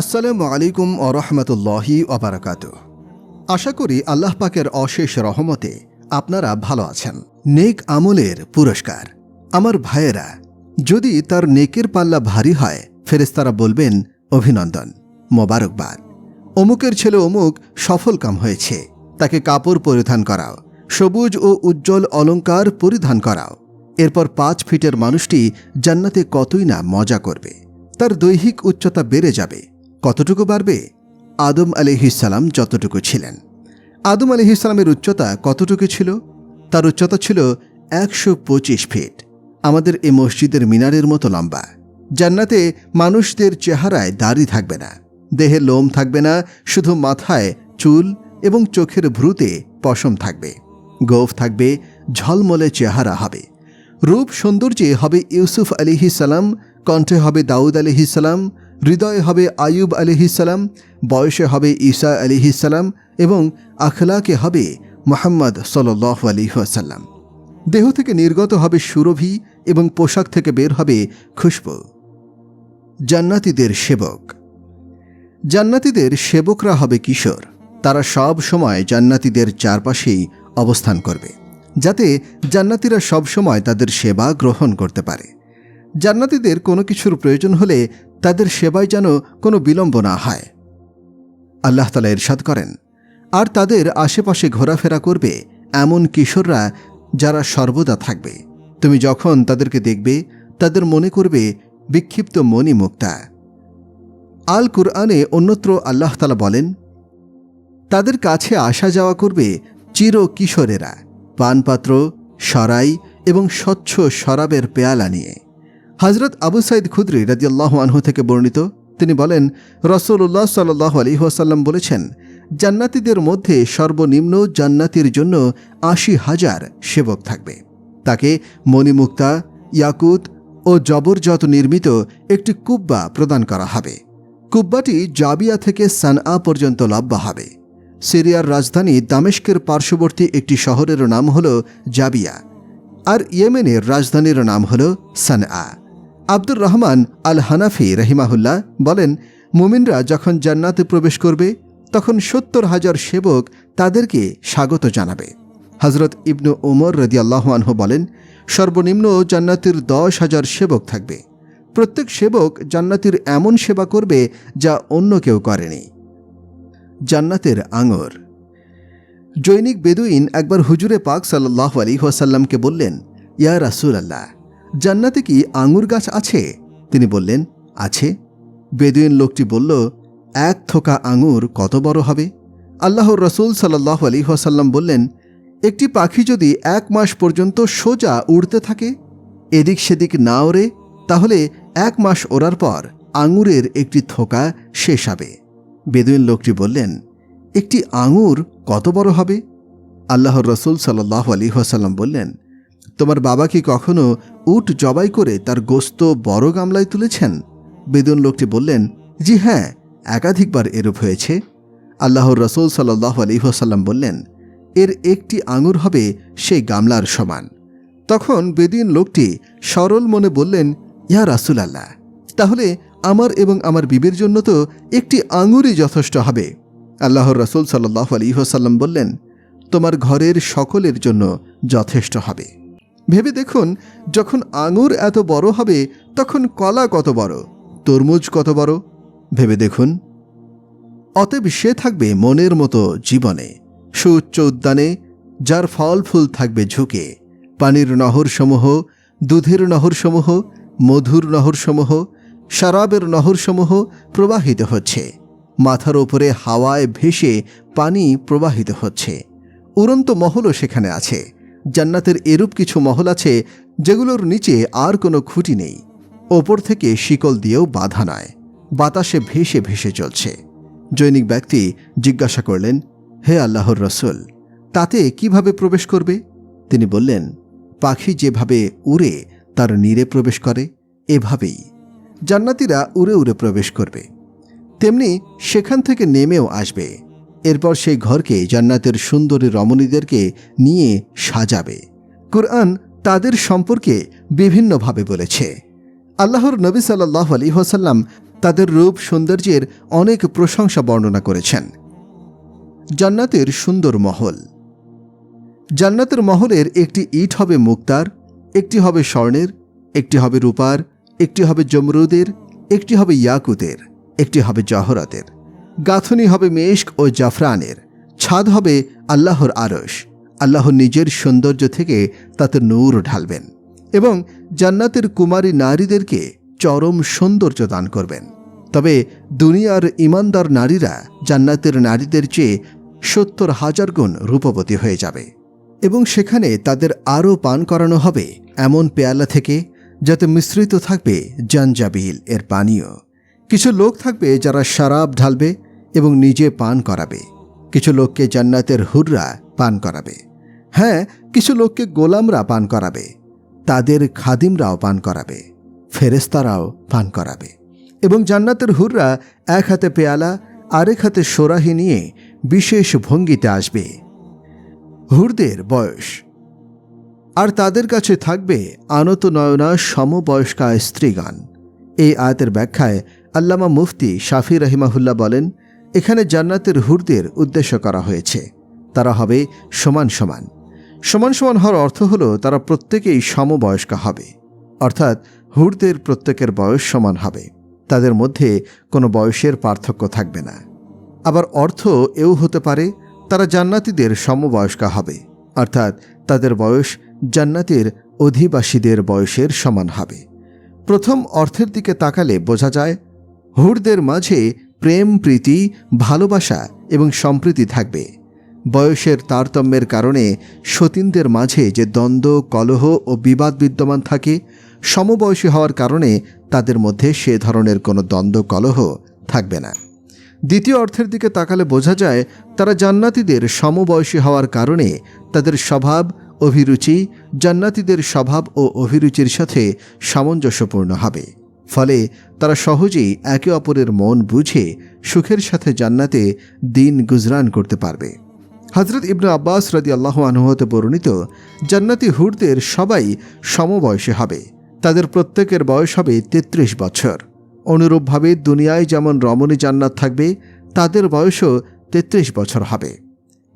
আসসালামু আলাইকুম ওয়া রাহমাতুল্লাহি ওয়া বারাকাতুহু। আশা করি আল্লাহ পাকের অশেষ রহমতে আপনারা ভালো আছেন। নেক আমলের পুরস্কার। আমার ভাইয়েরা, যদি তার নেকের পাল্লা ভারী হয়, ফেরেশতারা বলবেন অভিনন্দন, মোবারকবাদ। অমুকের ছেলে অমুক সফল কাম হয়েছে, তাকে কাপড় পরিধান করাও, সবুজ ও উজ্জ্বল অলংকার পরিধান করাও। এরপর 5 ফিটের মানুষটি জান্নাতে কতই না মজা করবে। তার দৈহিক উচ্চতা বেড়ে যাবে। কতটুকু বাড়বে? আদম আলাইহিসসালাম যতটুকু ছিলেন। আদম আলাইহিসসালামের উচ্চতা কতটুকু ছিল? তার উচ্চতা ছিল 125 ফিট। আমাদের এই মসজিদের মিনারের মতো লম্বা। জান্নাতে মানুষদের চেহারায় দাড়ি থাকবে না, দেহে লোম থাকবে না, শুধু মাথায় চুল এবং চোখের ভ্রুতে পশম থাকবে। গোঁফ থাকবে, ঝলমলে চেহারা হবে। রূপ সৌন্দর্যে হবে ইউসুফ আলাইহিসসালাম, কণ্ঠে হবে দাউদ আলাইহিসসালাম, হৃদয়ে হবে আয়ুব আলাইহিসসালাম, বয়সে হবে ঈসা আলাইহিসসালাম এবং আখলাকে হবে মুহাম্মদ সাল্লাল্লাহু আলাইহি ওয়াসাল্লাম। দেহ থেকে নির্গত হবে সুরভি এবং পোশাক থেকে বের হবে খুশবু। জান্নাতীদের সেবক। জান্নাতীদের সেবকরা হবে কিশোর। তারা সব সময় জান্নাতীদের চারপাশেই অবস্থান করবে, যাতে জান্নাতীরা সব সময় তাদের সেবা গ্রহণ করতে পারে। জান্নাতীদের কোনো কিছুর প্রয়োজন হলে তাদের সেবায় যেন কোনো বিলম্ব না হয়। আল্লাহ তাআলা ইরশাদ করেন, আর তাদের আশেপাশে ঘোরাফেরা করবে এমন কিশোররা যারা সর্বদা থাকবে। তুমি যখন তাদেরকে দেখবে, তাদের মনে করবে বিক্ষিপ্ত মনি মুক্তা। আল কুরআনে অন্যত্র আল্লাহ তাআলা বলেন, তাদের কাছে আসা যাওয়া করবে চির কিশোরেরা, পানপাত্র, সরাই এবং স্বচ্ছ শরাবের পেয়ালা নিয়ে। হযরত আবু সাঈদ খুদরি রাদিয়াল্লাহু আনহু থেকে বর্ণিত, তিনি বলেন, রাসূলুল্লাহ সাল্লাল্লাহু আলাইহি ওয়াসাল্লাম বলেছেন, জান্নাতীদের মধ্যে সর্বনিম্ন জান্নাতীর জন্য ৮০,০০০ সেবক থাকবে। তাকে মণিমুক্তা, ইয়াকুত ও জবরজত নির্মিত একটি কুব্বা প্রদান করা হবে। কুব্বাটি জাবিয়া থেকে সানআ পর্যন্ত লম্বা হবে। সিরিয়ার রাজধানী দামেস্কের পার্শ্ববর্তী একটি শহরের নাম হল জাবিয়া, আর ইয়েমেনের রাজধানীর নাম হল সানআ। আব্দুর রহমান আল হানাফি রাহিমাহুল্লাহ বলেন, মুমিনরা যখন জান্নাতে প্রবেশ করবে, তখন ৭০,০০০ সেবক তাদেরকে স্বাগত জানাবে। হযরত ইবনু উমর রাদিয়াল্লাহু আনহু বলেন, সর্বনিম্ন জান্নাতের ১০,০০০ সেবক থাকবে। প্রত্যেক সেবক জান্নাতের এমন সেবা করবে যা অন্য কেউ করেনি। জান্নাতের আঙুর। জৈনিক বেদুইন একবার হুজুরে পাক সাল্লাল্লাহু আলাইহি ওয়াসাল্লামকে বললেন, ইয়া রাসূলুল্লাহ, জান্নাতে কি আঙুর গাছ আছে? তিনি বললেন, আছে। বেদুইন লোকটি বলল, 1 থোকা আঙুর কত বড় হবে? আল্লাহর রাসূল সাল্লাল্লাহু আলাইহি ওয়াসাল্লাম বললেন, একটি পাখি যদি 1 মাস পর্যন্ত সোজা উড়তে থাকে, এদিক সেদিক না ওড়ে, তাহলে 1 মাস ওড়ার পর আঙুরের একটি থোকা শেষ হবে। বেদুইন লোকটি বললেন, একটি আঙুর কত বড় হবে? আল্লাহর রাসূল সাল্লাল্লাহু আলাইহি ওয়াসাল্লাম বললেন, তোমার বাবা কি কখনো উট জবাই করে তার গোশত বড় গামলায় তুলেছেন? বেদুইন লোকটি বললেন, জি হ্যাঁ, একাধিকবার এরূপ হয়েছে। আল্লাহর রাসূল সাল্লাল্লাহু আলাইহি ওয়াসাল্লাম বললেন, এর একটি আঙুর হবে সেই গামলার সমান। তখন বেদুইন লোকটি সরল মনে বললেন, ইয়া রাসূলুল্লাহ, তাহলে আমার এবং আমার বিবির জন্য তো একটি আঙুরই যথেষ্ট হবে। আল্লাহর রাসূল সাল্লাল্লাহু আলাইহি ওয়াসাল্লাম বললেন, তোমার ঘরের সকলের জন্য যথেষ্ট হবে। ভেবে দেখুন, যখন আঙুর এত বড় হবে, তখন কলা কত বড়, তরমুজ কত বড়, ভেবে দেখুন। অতএব সে থাকবে মনের মতো জীবনে, সুউচ্চ উদ্যানে, যার ফল ফুল থাকবে ঝুঁকে। পানির নহরসমূহ, দুধের নহরসমূহ, মধুর নহরসমূহ, শরাবের নহরসমূহ প্রবাহিত হচ্ছে। মাথার ওপরে হাওয়ায় ভেসে পানি প্রবাহিত হচ্ছে। উড়ন্ত মহলও সেখানে আছে। জান্নাতের এরূপ কিছু মহল আছে যেগুলোর নিচে আর কোনো খুঁটি নেই, ওপর থেকে শিকল দিয়েও বাঁধা নয়, বাতাসে ভেসে ভেসে চলছে। জৈনিক ব্যক্তি জিজ্ঞাসা করলেন, হে আল্লাহর রাসূল, তাতে কিভাবে প্রবেশ করবে? তিনি বললেন, পাখি যেভাবে উড়ে তার নীড়ে প্রবেশ করে, এভাবেই জান্নাতীরা উড়ে উড়ে প্রবেশ করবে। তেমনি সেখান থেকে নেমেও আসবে। এরপর সেই ঘরকে জান্নাতের সুন্দরী রমণীদেরকে নিয়ে সাজাবে। কুরআন তাদের সম্পর্কে বিভিন্নভাবে বলেছে। আল্লাহর নবী সাল্লাল্লাহু আলাইহি ওয়াসাল্লাম তাদের রূপ সৌন্দর্যের অনেক প্রশংসা বর্ণনা করেছেন। জান্নাতের সুন্দর মহল। জান্নাতের মহলের একটি ইট হবে মুক্তার, একটি হবে স্বর্ণের, একটি হবে রূপার, একটি হবে জমরুদের, একটি হবে ইয়াকুতের, একটি হবে জহরতের। গাঁথনি হবে মেশক ও জাফরানের। ছাদ হবে আল্লাহর আরশ। আল্লাহ নিজের সৌন্দর্য থেকে তাতে নূর ঢালবেন এবং জান্নাতের কুমারী নারীদেরকে চরম সৌন্দর্য দান করবেন। তবে দুনিয়ার ইমানদার নারীরা জান্নাতের নারীদের চেয়ে ৭০,০০০ গুণ রূপবতী হয়ে যাবে এবং সেখানে তাদের আরও পান করানো হবে এমন পেয়ালা থেকে যাতে মিশ্রিত থাকবে জানজাবিল এর পানীয়। কিছু লোক থাকবে যারা শরাব ঢালবে এবং নিজে পান করাবে। কিছু লোককে জান্নাতের হুররা পান করাবে। হ্যাঁ, কিছু লোককে গোলামরা পান করাবে, তাদের খাদিমরাও পান করাবে, ফেরেশতারাও পান করাবে এবং জান্নাতের হুররা এক হাতে পেয়ালা আরেক হাতে সোরাহি নিয়ে বিশেষ ভঙ্গিতে আসবে। হুরদের বয়স। আর তাদের কাছে থাকবে আনত নয়না সমবয়স্কা স্ত্রীগণ। এই আয়াতের ব্যাখ্যায় আল্লামা মুফতি শাফি রহিমাহুল্লাহ বলেন, এখানে জান্নাতের হুরদের উদ্দেশ্য করা হয়েছে। তারা হবে সমান সমান। সমান সমান হওয়ার অর্থ হল তারা প্রত্যেকেই সমবয়স্কা হবে, অর্থাৎ হুরদের প্রত্যেকের বয়স সমান হবে, তাদের মধ্যে কোনো বয়সের পার্থক্য থাকবে না। আবার অর্থ এও হতে পারে তারা জান্নাতীদের সমবয়স্কা হবে, অর্থাৎ তাদের বয়স জান্নাতের অধিবাসীদের বয়সের সমান হবে। প্রথম অর্থের দিকে তাকালে বোঝা যায় হুরদের মাঝে প্রেম, প্রীতি, ভালোবাসা এবং সম্প্রীতি থাকবে। বয়সের তারতম্যের কারণে সতীনদের মাঝে যে দ্বন্দ্ব, কলহ ও বিবাদ বিদ্যমান থাকে, সমবয়সী হওয়ার কারণে তাদের মধ্যে সে ধরনের কোনো দ্বন্দ্ব, কলহ থাকবে না। দ্বিতীয় অর্থের দিকে তাকালে বোঝা যায় তারা জান্নাতীদের সমবয়সী হওয়ার কারণে তাদের স্বভাব, অভিরুচি জান্নাতীদের স্বভাব ও অভিরুচির সাথে সামঞ্জস্যপূর্ণ হবে। ফলে তারা সহজেই একে অপরের মন বুঝে সুখের সাথে জান্নাতে দিন গুজরান করতে পারবে। হযরত ইবনে আব্বাস রাদিয়াল্লাহু আনহু হতে বর্ণিত, জান্নাতি হুরদের সবাই সমবয়সী হবে। তাদের প্রত্যেকের বয়স হবে ৩৩ বছর। অনুরূপভাবে দুনিয়ায় যেমন রমণী জান্নাত থাকবে, তাদের বয়সও ৩৩ বছর হবে।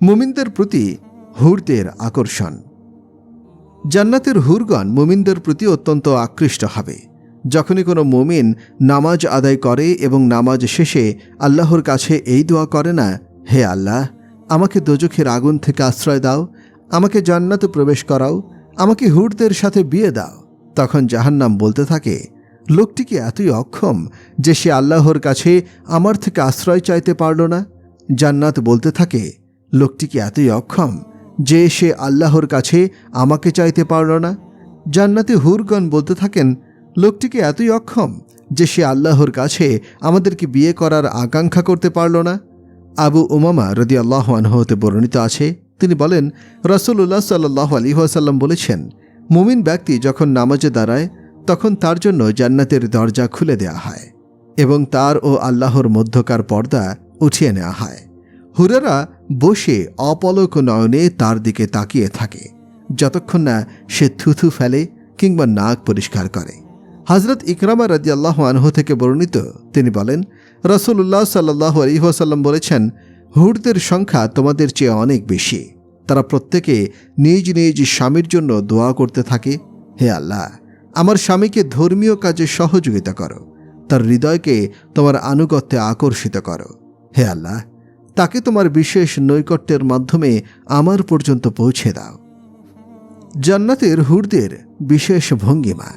মুমিনদের প্রতি হুরদের আকর্ষণ। জান্নাতের হুরগণ মুমিনদের প্রতি অত্যন্ত আকৃষ্ট হবে। যখনই কোনো মুমিন নামাজ আদায় করে এবং নামাজ শেষে আল্লাহর কাছে এই দোয়া করে না, হে আল্লাহ, আমাকে দোজখের আগুন থেকে আশ্রয় দাও, আমাকে জান্নাতে প্রবেশ করাও, আমাকে হুরদের সাথে বিয়ে দাও, তখন জাহান্নাম বলতে থাকে, লোকটি কি এতই অক্ষম যে সে আল্লাহর কাছে আমার থেকে আশ্রয় চাইতে পারল না? জান্নাত বলতে থাকে, লোকটি কি এতই অক্ষম যে সে আল্লাহর কাছে আমাকে চাইতে পারল না? জান্নাতে হুরগণ বলতে থাকেন, লোকটি কি এতই অক্ষম যে সে আল্লাহর কাছে আমাদেরকে বিয়ে করার আকাঙ্ক্ষা করতে পারল না? আবু উমামা রাদিয়াল্লাহু আনহু হতে বর্ণিত আছে, তিনি বলেন, রাসূলুল্লাহ সাল্লাল্লাহু আলাইহি ওয়াসাল্লাম বলেছেন, মুমিন ব্যক্তি যখন নামাজে দাঁড়ায় তখন তার জন্য জান্নাতের দরজা খুলে দেয়া হয় এবং তার ও আল্লাহর মধ্যকার পর্দা উঠিয়ে নেওয়া হয়। হুরেরা বসে অপলক নয়নে তার দিকে তাকিয়ে থাকে যতক্ষণ না সে থুথু ফেলে কিংবা নাক পরিষ্কার করে। হযরত ইকরামা রাদিয়াল্লাহু আনহু থেকে বর্ণিত, তিনি বলেন, রাসূলুল্লাহ সাল্লাল্লাহু আলাইহি ওয়াসাল্লাম বলেছেন, হুরদের সংখ্যা তোমাদের চেয়ে অনেক বেশি। তারা প্রত্যেকে নিজ নিজ স্বামীর জন্য দোয়া করতে থাকে, হে আল্লাহ, আমার স্বামীকে ধর্মীয় কাজে সহযোগিতা করো, তার হৃদয়কে তোমার আনুগত্যে আকর্ষিত করো। হে আল্লাহ, তাকে তোমার বিশেষ নৈকট্যের মাধ্যমে আমার পর্যন্ত পৌঁছে দাও। জান্নাতের হুরদের বিশেষ ভঙ্গিমা।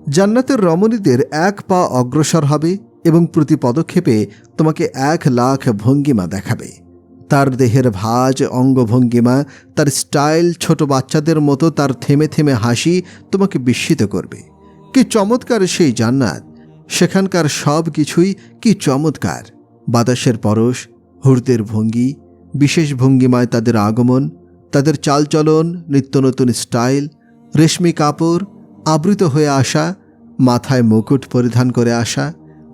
জান্নাতের রমণীদের এক পা অগ্রসর হবে এবং প্রতি পদক্ষেপে তোমাকে ১,০০,০০০ ভঙ্গিমা দেখাবে। তার দেহের ভাঁজ, অঙ্গভঙ্গিমা, তার স্টাইল, ছোট বাচ্চাদের মতো তার থেমে থেমে হাসি তোমাকে বিস্মিত করবে। কি চমৎকার সেই জান্নাত! সেখানকার সব কিছুই কি চমৎকার! বাতাসের পরশ, হুরদের ভঙ্গি, বিশেষ ভঙ্গিমায় তাদের আগমন, তাদের চালচলন, নিত্য নতুন স্টাইল, রেশমি কাপড়, আবৃত হয়ে আসা, মাথায় মুকুট পরিধান করে আসা,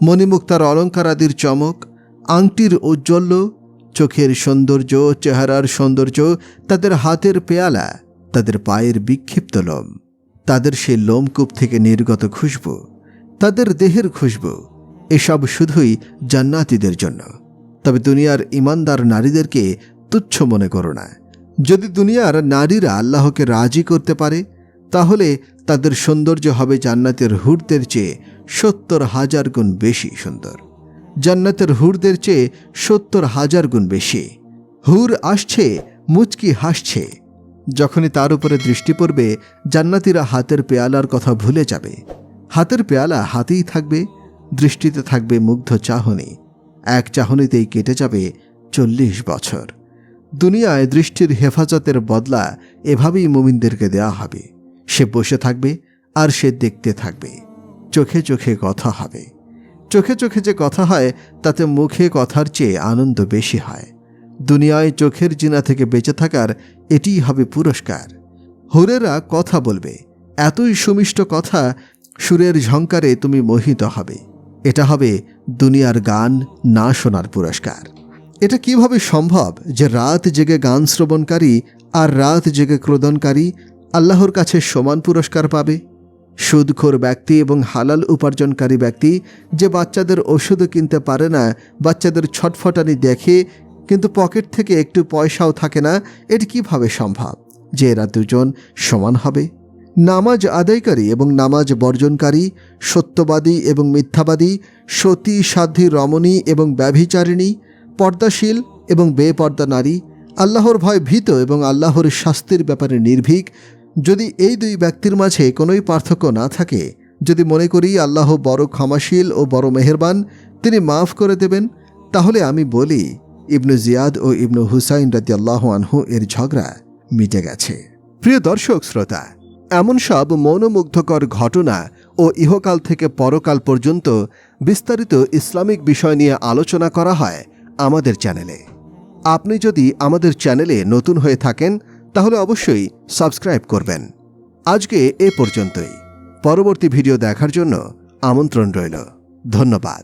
মণিমুক্তার অলঙ্কারাদির চমক, আংটির ঔজ্জ্বল্য, চোখের সৌন্দর্য, চেহারার সৌন্দর্য, তাদের হাতের পেয়ালা, তাদের পায়ের বিক্ষিপ্ত লোম, তাদের সেই লোমকূপ থেকে নির্গত খুশবু, তাদের দেহের খুশবু, এসব শুধুই জান্নাতীদের জন্য। তবে দুনিয়ার ইমানদার নারীদেরকে তুচ্ছ মনে করো না। যদি দুনিয়ার নারীরা আল্লাহকে রাজি করতে পারে তাহলে তাদের সৌন্দর্য হবে জান্নাতের হুরদের চেয়ে ৭০,০০০ গুণ বেশি সুন্দর। জান্নাতের হুরদের চেয়ে ৭০,০০০ গুণ বেশি। হুর আসছে, মুচকি হাসছে। যখনই তার উপরে দৃষ্টি পড়বে জান্নাতীরা হাতের পেয়ালার কথা ভুলে যাবে। হাতের পেয়ালা হাতেই থাকবে, দৃষ্টিতে থাকবে মুগ্ধ চাহনি। এক চাহনিতেই কেটে যাবে ৪০ বছর। দুনিয়ায় দৃষ্টির হেফাজতের বদলা এভাবেই মুমিনদেরকে দেয়া হবে। সে বসে থাকবে আর সে দেখতে থাকবে। চোখে চোখে কথা হবে। চোখে চোখে যে কথা হয় তাতে মুখে কথার চেয়ে আনন্দ বেশি হয়। দুনিয়ায় চোখের জিনা থেকে বেঁচে থাকার এটিই হবে পুরস্কার। হুরেরা কথা বলবে, এতই সুমিষ্ট কথা, সুরের ঝংকারে তুমি মোহিত হবে। এটা হবে দুনিয়ার গান না শোনার পুরস্কার। এটা কিভাবে সম্ভব যে রাত জেগে গান শ্রবণকারী আর রাত জেগে ক্রোদনকারী আল্লাহর কাছে সমান পুরস্কার পাবে? সুদখোর ব্যক্তি এবং হালাল উপার্জনকারী ব্যক্তি যে বাচ্চাদের ওষুধও কিনতে পারে না, বাচ্চাদের ছটফটানি দেখে কিন্তু পকেট থেকে একটু পয়সাও থাকে না, এটি কিভাবে সম্ভব যে এরা দুজন সমান হবে? নামাজ আদায়কারী এবং নামাজ বর্জনকারী, সত্যবাদী এবং মিথ্যাবাদী, সতী সাধ্বী রমণী এবং ব্যভিচারিণী, পর্দাশীল এবং বেপর্দা নারী, আল্লাহর ভয় ভীত এবং আল্লাহর শাস্তির ব্যাপারে নির্ভীক, যদি এই দুই ব্যক্তির মাঝে কোনোই পার্থক্য না থাকে, যদি মনে করি আল্লাহ বড় ক্ষমাশীল ও বড় মেহেরবান, তিনি মাফ করে দেবেন, তাহলে আমি বলি ইবনু জিয়াদ ও ইবনু হুসাইন রাদিয়াল্লাহু আনহু এর ঝগড়া মিটে গেছে। প্রিয় দর্শক শ্রোতা, এমন সব মনোমুগ্ধকর ঘটনা ও ইহকাল থেকে পরকাল পর্যন্ত বিস্তারিত ইসলামিক বিষয় নিয়ে আলোচনা করা হয় আমাদের চ্যানেলে। আপনি যদি আমাদের চ্যানেলে নতুন হয়ে থাকেন তাহলে অবশ্যই সাবস্ক্রাইব করবেন। আজকে এ পর্যন্তই। পরবর্তী ভিডিও দেখার জন্য আমন্ত্রণ রইল। ধন্যবাদ।